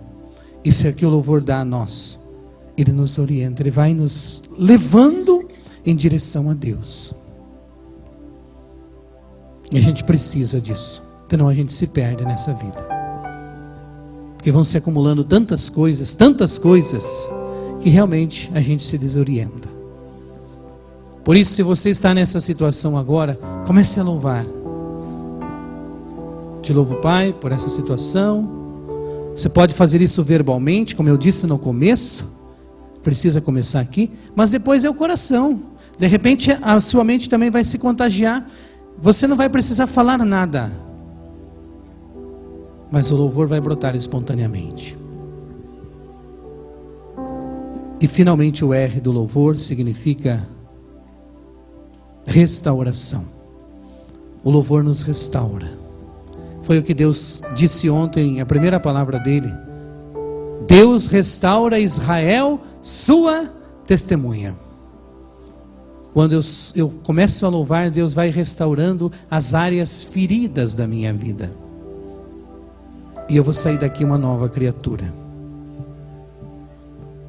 Isso é o que o louvor dá a nós. Ele nos orienta, ele vai nos levando em direção a Deus. E a gente precisa disso, senão a gente se perde nessa vida. Porque vão se acumulando tantas coisas, que realmente a gente se desorienta. Por isso, se você está nessa situação agora, comece a louvar. Te louvo, Pai, por essa situação. Você pode fazer isso verbalmente, como eu disse no começo. Precisa começar aqui, mas depois é o coração. De repente a sua mente também vai se contagiar. Você não vai precisar falar nada, mas o louvor vai brotar espontaneamente. E finalmente o R do louvor significa restauração. O louvor nos restaura. Foi o que Deus disse ontem, a primeira palavra dele: Deus restaura Israel, sua testemunha. Quando eu começo a louvar, Deus vai restaurando as áreas feridas da minha vida. E eu vou sair daqui uma nova criatura.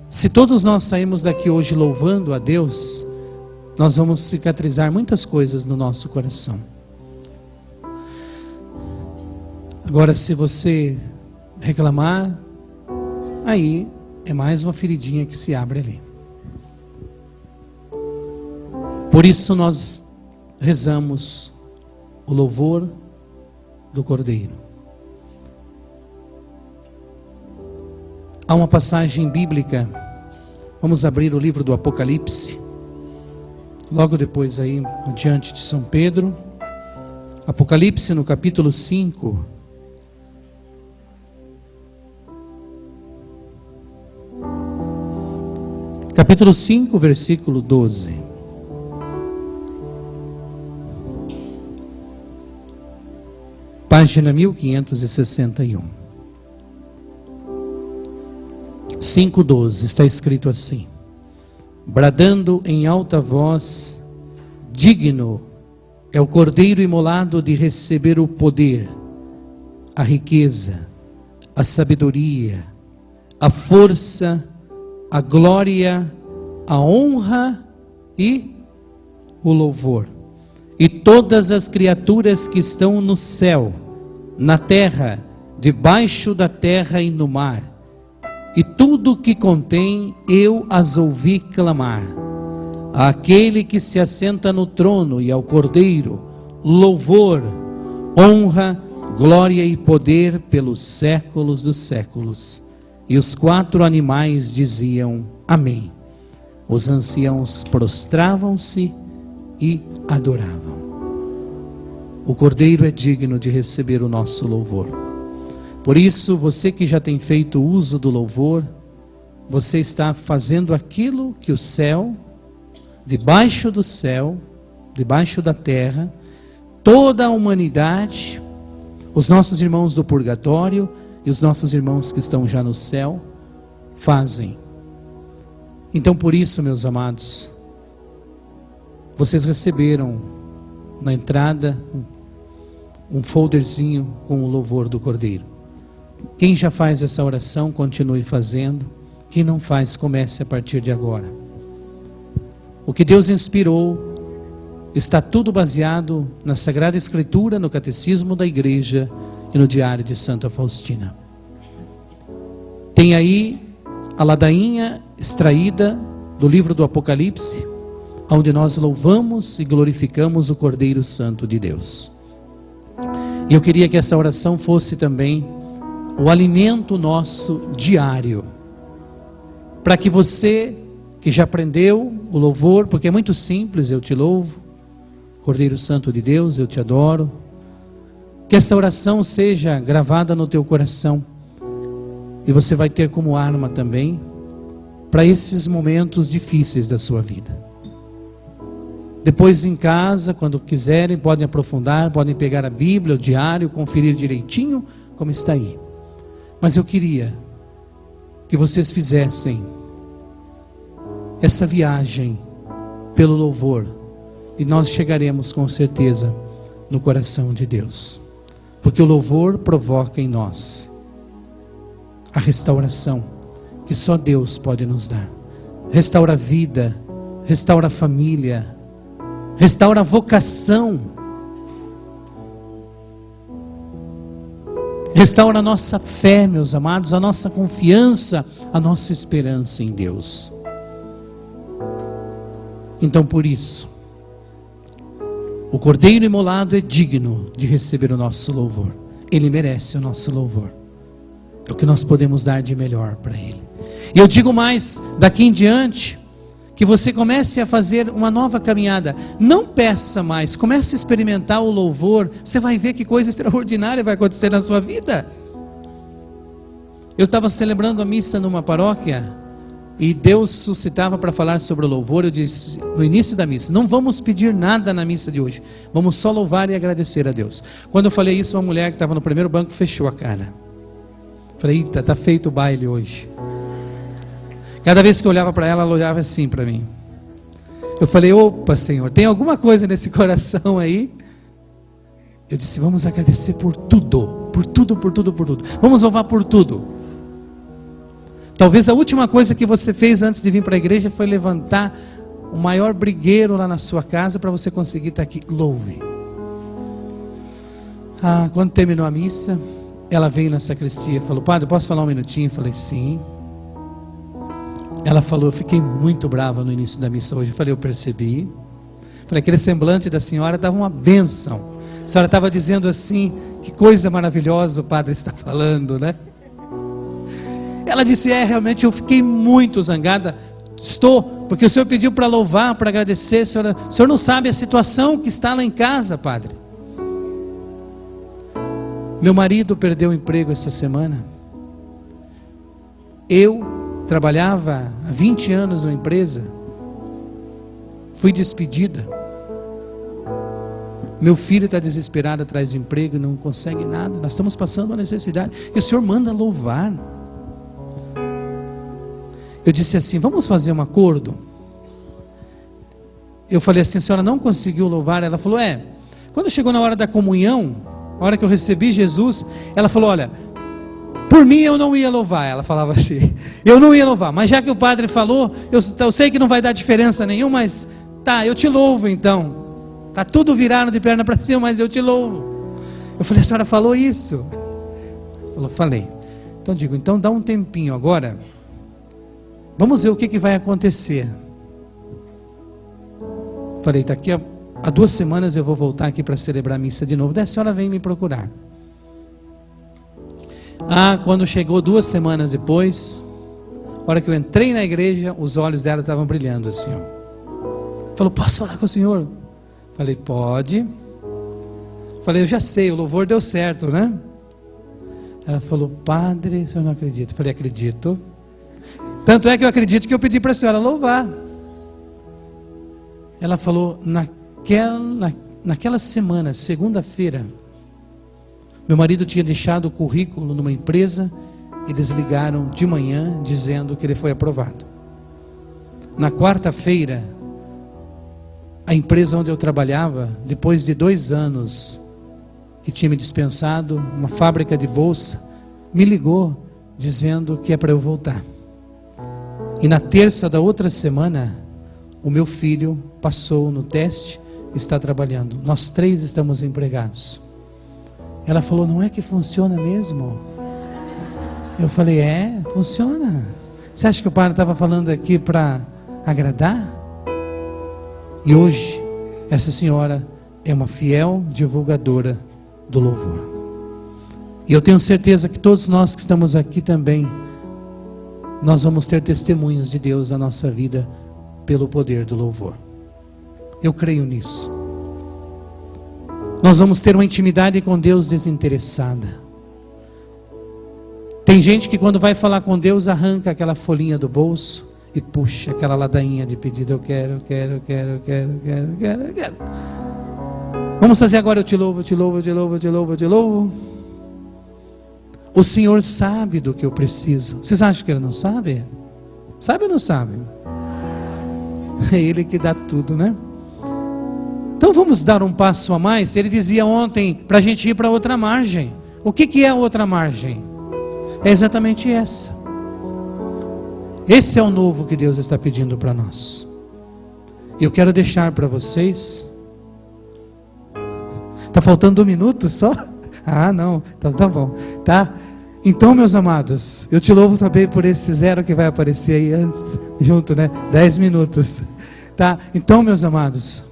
Se todos nós saímos daqui hoje louvando a Deus, nós vamos cicatrizar muitas coisas no nosso coração. Agora, se você reclamar, aí é mais uma feridinha que se abre ali. Por isso nós rezamos o louvor do Cordeiro. Há uma passagem bíblica, vamos abrir o livro do Apocalipse, logo depois aí, diante de São Pedro. Apocalipse no capítulo 5. Capítulo 5, versículo 12. Página 1561. 5:12, está escrito assim: bradando em alta voz, digno é o Cordeiro imolado de receber o poder, a riqueza, a sabedoria, a força, a glória, a honra e o louvor. E todas as criaturas que estão no céu, na terra, debaixo da terra e no mar, e tudo que contém, eu as ouvi clamar: àquele que se assenta no trono e ao Cordeiro, louvor, honra, glória e poder pelos séculos dos séculos. E os 4 animais diziam: amém. Os anciãos prostravam-se e adoravam. O Cordeiro é digno de receber o nosso louvor. Por isso, você que já tem feito uso do louvor, você está fazendo aquilo que o céu, debaixo do céu, debaixo da terra, toda a humanidade, os nossos irmãos do purgatório e os nossos irmãos que estão já no céu, fazem. Então por isso, meus amados, vocês receberam na entrada um folderzinho com o louvor do Cordeiro. Quem já faz essa oração, continue fazendo. Quem não faz, comece a partir de agora. O que Deus inspirou está tudo baseado na Sagrada Escritura, no Catecismo da Igreja e no Diário de Santa Faustina. Tem aí a ladainha extraída do livro do Apocalipse, onde nós louvamos e glorificamos o Cordeiro Santo de Deus. E eu queria que essa oração fosse também o alimento nosso diário, para que você que já aprendeu o louvor, porque é muito simples, eu te louvo, Cordeiro Santo de Deus, eu te adoro, que essa oração seja gravada no teu coração, e você vai ter como arma também, para esses momentos difíceis da sua vida. Depois em casa, quando quiserem, podem aprofundar, podem pegar a Bíblia, o diário, conferir direitinho como está aí. Mas eu queria que vocês fizessem essa viagem pelo louvor, e nós chegaremos com certeza no coração de Deus, porque o louvor provoca em nós a restauração que só Deus pode nos dar. Restaura a vida, restaura a família, restaura a vocação, restaura a nossa fé, meus amados, a nossa confiança, a nossa esperança em Deus. Então por isso, o Cordeiro imolado é digno de receber o nosso louvor. Ele merece o nosso louvor. É o que nós podemos dar de melhor para Ele. E eu digo mais, daqui em diante, que você comece a fazer uma nova caminhada. Não peça mais, comece a experimentar o louvor. Você vai ver que coisa extraordinária vai acontecer na sua vida. Eu estava celebrando a missa numa paróquia, e Deus suscitava para falar sobre o louvor. Eu disse no início da missa: não vamos pedir nada na missa de hoje, vamos só louvar e agradecer a Deus. Quando eu falei isso, uma mulher que estava no primeiro banco fechou a cara. Falei: eita, está feito o baile hoje. Cada vez que eu olhava para ela, ela olhava assim para mim. Eu falei: opa, Senhor, tem alguma coisa nesse coração aí? Eu disse: vamos agradecer por tudo, por tudo, por tudo, por tudo. Vamos louvar por tudo. Talvez a última coisa que você fez antes de vir para a igreja foi levantar o maior brigueiro lá na sua casa para você conseguir estar aqui. Louve. Quando terminou a missa, ela veio na sacristia e falou: padre, posso falar um minutinho? Eu falei: sim. Ela falou: eu fiquei muito brava no início da missa hoje. Eu falei: eu percebi. Falei: aquele semblante da senhora dava uma bênção. A senhora estava dizendo assim: que coisa maravilhosa o padre está falando, né? Ela disse: realmente eu fiquei muito zangada. Estou, porque o senhor pediu para louvar, para agradecer. O senhor não sabe a situação que está lá em casa, padre. Meu marido perdeu o emprego essa semana. Eu trabalhava há 20 anos numa empresa, fui despedida. Meu filho está desesperado atrás de emprego, não consegue nada. Nós estamos passando uma necessidade, e o senhor manda louvar. Eu disse assim: vamos fazer um acordo? Eu falei assim: a senhora não conseguiu louvar? Ela falou: quando chegou na hora da comunhão, a hora que eu recebi Jesus, ela falou: olha, por mim eu não ia louvar. Ela falava assim: eu não ia louvar, mas já que o padre falou, eu sei que não vai dar diferença nenhuma, mas tá, eu te louvo então. Tá tudo virado de perna para cima, mas eu te louvo. Eu falei: a senhora falou isso? Ela falou: falei. Então digo: então dá um tempinho agora, vamos ver o que vai acontecer. Falei: daqui a 2 semanas eu vou voltar aqui para celebrar a missa de novo. Daí a senhora vem me procurar. Quando chegou 2 semanas depois, a hora que eu entrei na igreja, os olhos dela estavam brilhando assim, ó. Falou: posso falar com o senhor? Falei: pode. Falei: eu já sei, o louvor deu certo, né? Ela falou: padre, o senhor não acredita? Falei: acredito. Tanto é que eu acredito que eu pedi para a senhora louvar. Ela falou, naquela semana, segunda-feira, meu marido tinha deixado o currículo numa empresa, eles ligaram de manhã dizendo que ele foi aprovado. Na quarta-feira, a empresa onde eu trabalhava, depois de 2 anos que tinha me dispensado, uma fábrica de bolsa, me ligou dizendo que é para eu voltar. E na terça da outra semana, o meu filho passou no teste, está trabalhando. Nós 3 estamos empregados. Ela falou, não é que funciona mesmo? Eu falei, funciona. Você acha que o padre estava falando aqui para agradar? E hoje, essa senhora é uma fiel divulgadora do louvor. E eu tenho certeza que todos nós que estamos aqui também, nós vamos ter testemunhos de Deus na nossa vida pelo poder do louvor. Eu creio nisso. Nós vamos ter uma intimidade com Deus desinteressada. Tem gente que quando vai falar com Deus arranca aquela folhinha do bolso e puxa aquela ladainha de pedido. Eu quero. Vamos fazer agora, eu te louvo. O Senhor sabe do que eu preciso. Vocês acham que Ele não sabe? Sabe ou não sabe? É Ele que dá tudo, né? Então vamos dar um passo a mais. Ele dizia ontem para a gente ir para outra margem. O que é a outra margem? É exatamente essa. Esse é o novo que Deus está pedindo para nós. Eu quero deixar para vocês. Está faltando 1 minuto só? Ah, não. Então tá bom. Tá? Então, meus amados, eu te louvo também por esse 0 que vai aparecer aí antes, junto, né? 10 minutos. Tá? Então, meus amados,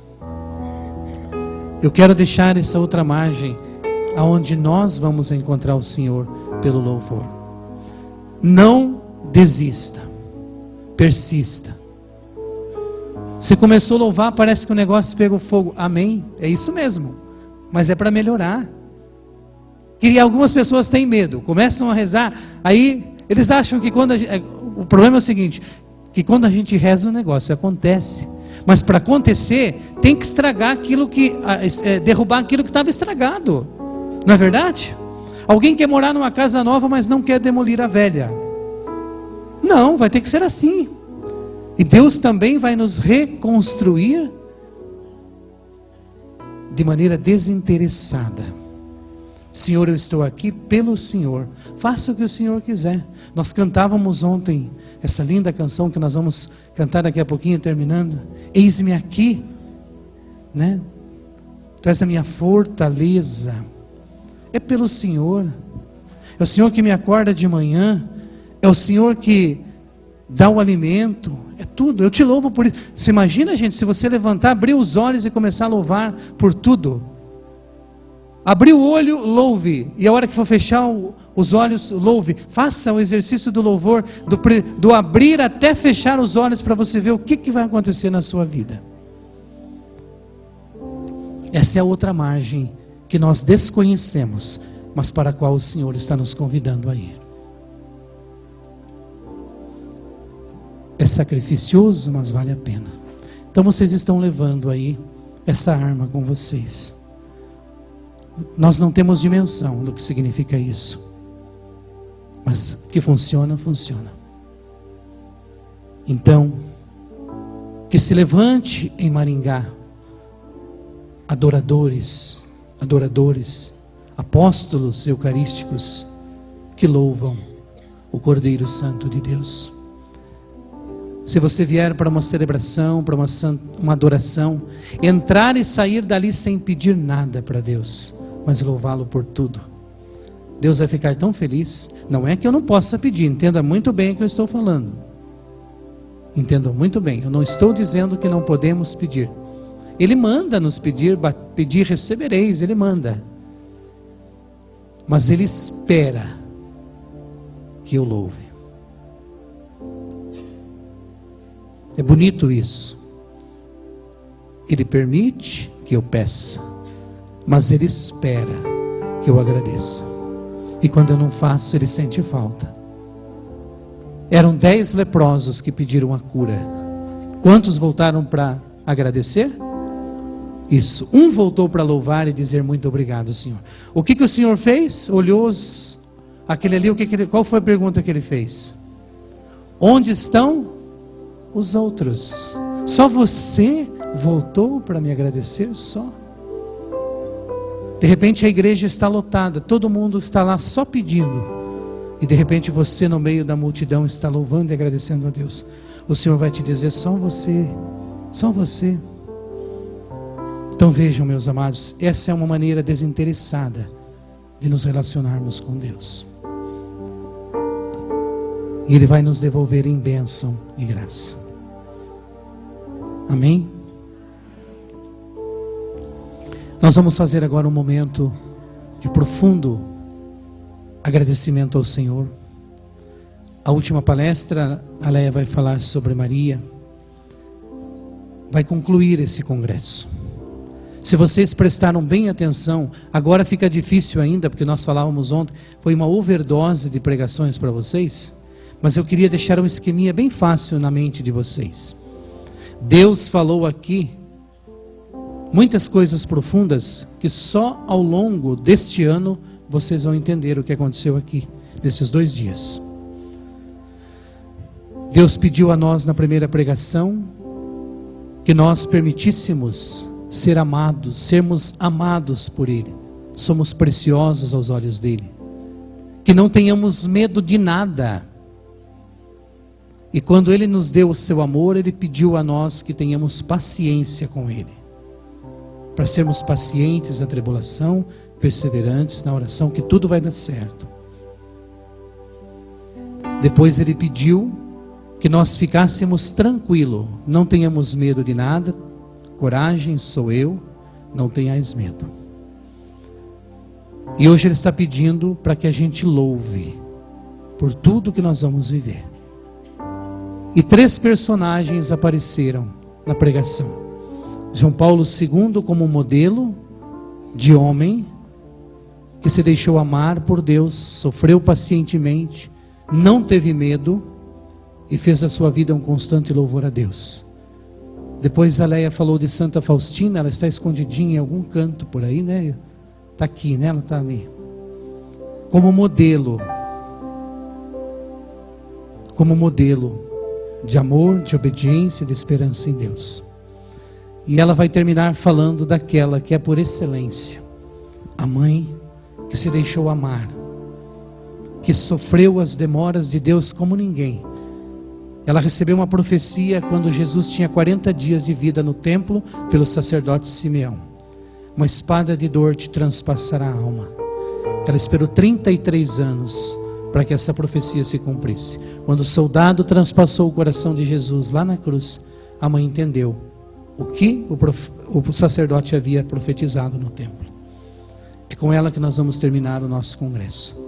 eu quero deixar essa outra margem, aonde nós vamos encontrar o Senhor pelo louvor. Não desista, persista. Você começou a louvar, parece que o negócio pegou fogo. Amém? É isso mesmo, mas é para melhorar. Que algumas pessoas têm medo, começam a rezar, aí eles acham que o problema é o seguinte, que quando a gente reza o negócio acontece, mas para acontecer tem que estragar aquilo derrubar aquilo que estava estragado, não é verdade? Alguém quer morar numa casa nova, mas não quer demolir a velha. Não, vai ter que ser assim. E Deus também vai nos reconstruir de maneira desinteressada. Senhor, eu estou aqui pelo Senhor. Faça o que o Senhor quiser. Nós cantávamos ontem essa linda canção que nós vamos cantar daqui a pouquinho, terminando. Eis-me aqui, né? Tu és a minha fortaleza. É pelo Senhor. É o Senhor que me acorda de manhã. É o Senhor que dá o alimento. É tudo. Eu te louvo por isso. Você imagina, gente, se você levantar, abrir os olhos e começar a louvar por tudo. Abrir o olho, louve. E a hora que for fechar os olhos, louve. Faça o exercício do louvor, do abrir até fechar os olhos, para você ver o que vai acontecer na sua vida. Essa é a outra margem que nós desconhecemos, mas para a qual o Senhor está nos convidando a ir. É sacrificioso, mas vale a pena. Então vocês estão levando aí essa arma com vocês. Nós não temos dimensão do que significa isso, mas que funciona, funciona. Então, que se levante em Maringá adoradores, apóstolos eucarísticos que louvam o Cordeiro Santo de Deus. Se você vier para uma celebração, para uma adoração, entrar e sair dali sem pedir nada para Deus, mas louvá-lo por tudo, Deus vai ficar tão feliz. Não é que eu não possa pedir, entenda muito bem o que eu estou falando. Entendam muito bem, eu não estou dizendo que não podemos pedir. Ele manda nos pedir recebereis, Ele manda. Mas Ele espera que eu louve. É bonito isso. Ele permite que eu peça, mas Ele espera que eu agradeça. E quando eu não faço, Ele sente falta. Eram 10 leprosos que pediram a cura. Quantos voltaram para agradecer? Isso. Um voltou para louvar e dizer muito obrigado, Senhor. O que o Senhor fez? Olhou aquele ali, qual foi a pergunta que ele fez? Onde estão os outros? Só você voltou para me agradecer? Só? De repente a igreja está lotada, todo mundo está lá só pedindo, e de repente você no meio da multidão está louvando e agradecendo a Deus. O Senhor vai te dizer: só você, só você. Então vejam, meus amados, essa é uma maneira desinteressada de nos relacionarmos com Deus. E Ele vai nos devolver em bênção e graça. Amém? Nós vamos fazer agora um momento de profundo agradecimento ao Senhor. A última palestra, a Leia vai falar sobre Maria. Vai concluir esse congresso. Se vocês prestaram bem atenção, agora fica difícil ainda, porque nós falávamos ontem, foi uma overdose de pregações para vocês, mas eu queria deixar um esqueminha bem fácil na mente de vocês. Deus falou aqui muitas coisas profundas que só ao longo deste ano vocês vão entender o que aconteceu aqui, nesses 2 dias. Deus pediu a nós na primeira pregação que nós permitíssemos ser amados, sermos amados por Ele. Somos preciosos aos olhos dEle. Que não tenhamos medo de nada. E quando Ele nos deu o seu amor, Ele pediu a nós que tenhamos paciência com Ele. Para sermos pacientes na tribulação, perseverantes na oração, que tudo vai dar certo. Depois Ele pediu que nós ficássemos tranquilos, não tenhamos medo de nada. Coragem, sou eu, não tenhais medo. E hoje Ele está pedindo para que a gente louve por tudo que nós vamos viver. E 3 personagens apareceram na pregação. João Paulo II como modelo de homem que se deixou amar por Deus, sofreu pacientemente, não teve medo e fez da sua vida um constante louvor a Deus. Depois a Leia falou de Santa Faustina, ela está escondidinha em algum canto por aí, né? Está aqui, né? Ela está ali. Como modelo de amor, de obediência, de esperança em Deus. E ela vai terminar falando daquela que é por excelência, a mãe que se deixou amar, que sofreu as demoras de Deus como ninguém. Ela recebeu uma profecia quando Jesus tinha 40 dias de vida no templo, pelo sacerdote Simeão. Uma espada de dor te transpassará a alma. Ela esperou 33 anos para que essa profecia se cumprisse. Quando o soldado transpassou o coração de Jesus lá na cruz, a mãe entendeu o que o sacerdote havia profetizado no templo. É com ela que nós vamos terminar o nosso congresso.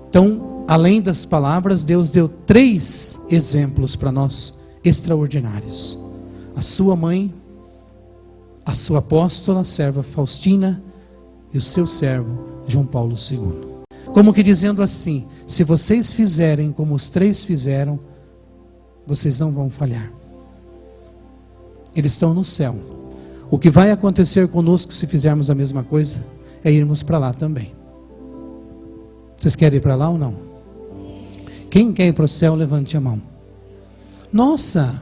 Então, além das palavras, Deus deu 3 exemplos para nós extraordinários. A sua mãe, a sua apóstola, a serva Faustina e o seu servo João Paulo II. Como que dizendo assim: se vocês fizerem como os 3 fizeram, vocês não vão falhar. Eles estão no céu. O que vai acontecer conosco se fizermos a mesma coisa é irmos para lá também. Vocês querem ir para lá ou não? Quem quer ir para o céu, levante a mão. Nossa,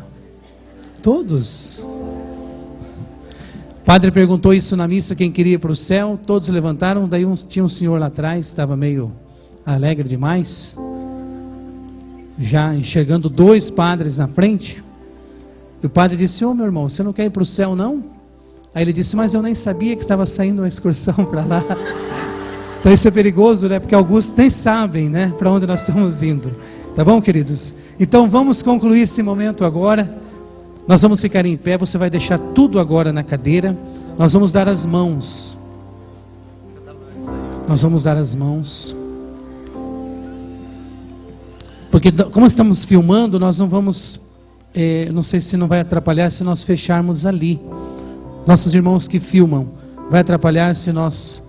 todos. O padre perguntou isso na missa, quem queria ir para o céu, todos levantaram. Daí tinha um senhor lá atrás, estava meio alegre demais, já enxergando 2 padres na frente. E o padre disse: ô meu irmão, você não quer ir para o céu não? Aí ele disse: mas eu nem sabia que estava saindo uma excursão para lá. Então isso é perigoso, né? Porque alguns nem sabem, né, para onde nós estamos indo. Tá bom, queridos? Então vamos concluir esse momento agora. Nós vamos ficar em pé, você vai deixar tudo agora na cadeira. Nós vamos dar as mãos. Nós vamos dar as mãos. Porque como estamos filmando, nós não vamos... não sei se não vai atrapalhar se nós fecharmos ali. Nossos irmãos que filmam, vai atrapalhar se nós...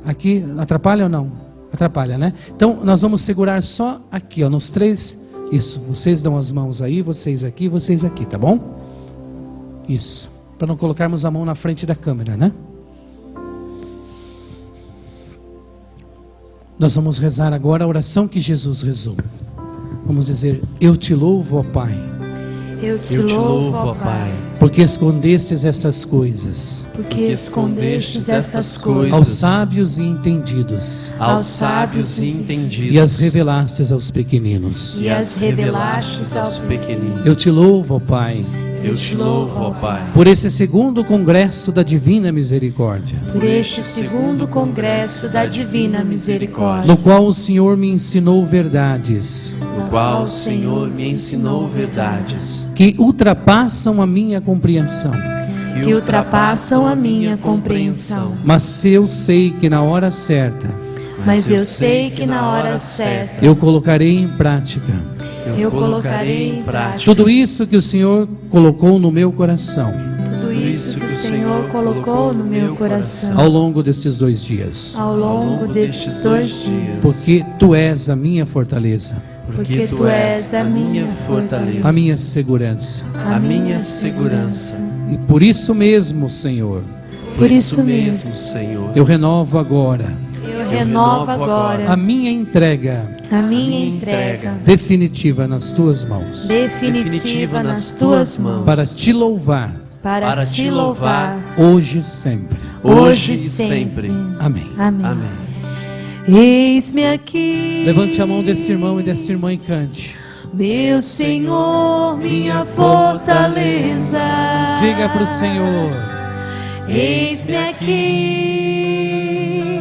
Aqui, atrapalha ou não? Atrapalha, né? Então nós vamos segurar só aqui, ó, nos 3 Isso, vocês dão as mãos aí, vocês aqui, tá bom? Isso, para não colocarmos a mão na frente da câmera, né? Nós vamos rezar agora a oração que Jesus rezou. Vamos dizer: eu te louvo, ó Pai. Eu te louvo, ó Pai, porque escondestes estas coisas porque escondestes estas coisas aos sábios e entendidos, aos sábios e entendidos, e as revelastes aos pequeninos. e as revelastes aos pequeninos. Eu te louvo, ó Pai, Eu te louvo, ó Pai, por esse segundo congresso da Divina Misericórdia, por este segundo congresso da Divina Misericórdia, no qual o Senhor me ensinou verdades no qual o Senhor me ensinou verdades que ultrapassam a minha compreensão. que ultrapassam a minha compreensão. Mas eu sei que na hora certa Mas eu sei que na hora certa eu colocarei em prática eu colocarei em prática tudo isso que o Senhor colocou no meu coração tudo isso que o Senhor colocou no meu coração ao longo destes 2 dias, ao longo destes 2 dias, porque Tu és a minha fortaleza, porque Tu és a minha fortaleza, a minha segurança. a minha segurança. E por isso mesmo, Senhor, Por isso mesmo, Senhor, eu renovo agora eu renovo agora a minha entrega a minha entrega definitiva nas Tuas mãos, definitiva nas Tuas mãos, para Te louvar para Te louvar hoje e sempre. hoje e sempre. Amém. Amém. Amém. Eis-me aqui, Levante a mão desse irmão e dessa irmã e cante. meu Senhor, minha fortaleza. Diga para o Senhor: Eis-me aqui,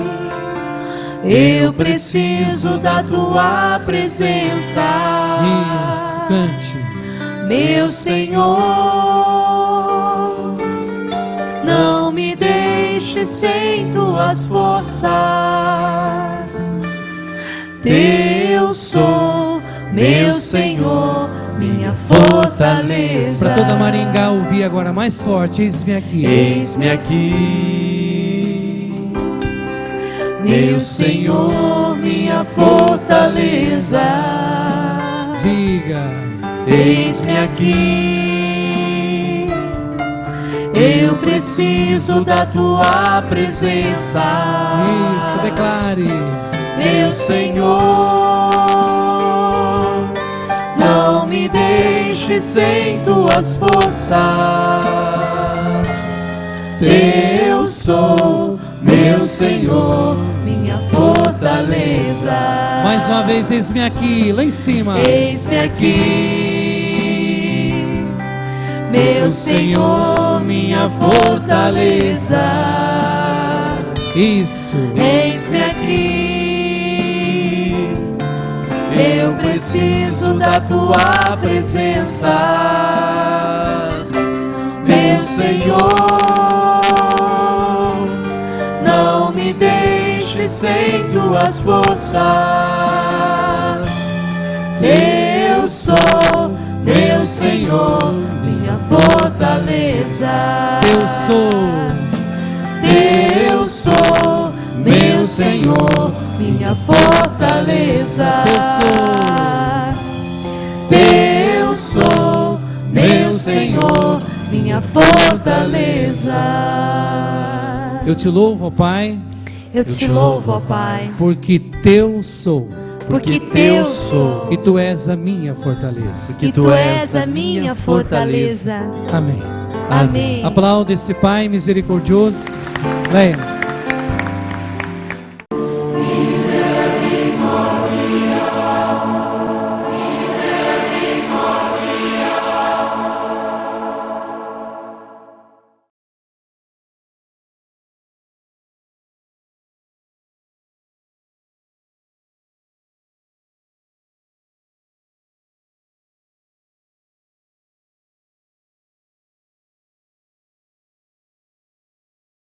eu preciso da Tua presença. isso, cante. Meu Senhor, não me deixe sem Tuas forças. Teu sou, meu Senhor, minha fortaleza. Para toda Maringá ouvir agora mais forte: eis-me aqui. Eis-me aqui, Meu Senhor, minha fortaleza. Diga: Eis-me aqui, eu preciso da Tua presença. isso, declare. Meu Senhor, não me deixe sem Tuas forças. Teu sou, meu Senhor, minha fortaleza. Mais uma vez, eis-me aqui, lá em cima. Eis-me aqui, meu Senhor, minha fortaleza. Isso. Eis-me aqui, eu preciso da Tua presença. Meu Senhor, não me deixe sem Tuas forças. Eu sou, meu Senhor, minha fortaleza. Eu sou. Eu sou, meu Senhor, minha fortaleza. Eu sou, meu Senhor, minha fortaleza. Eu te louvo, ó Pai, Eu te louvo, ó Pai, porque Teu sou, porque Teu sou, e Tu és a minha fortaleza. e Tu és a minha fortaleza. Amém. Amém. Aplauda esse Pai misericordioso. Venha.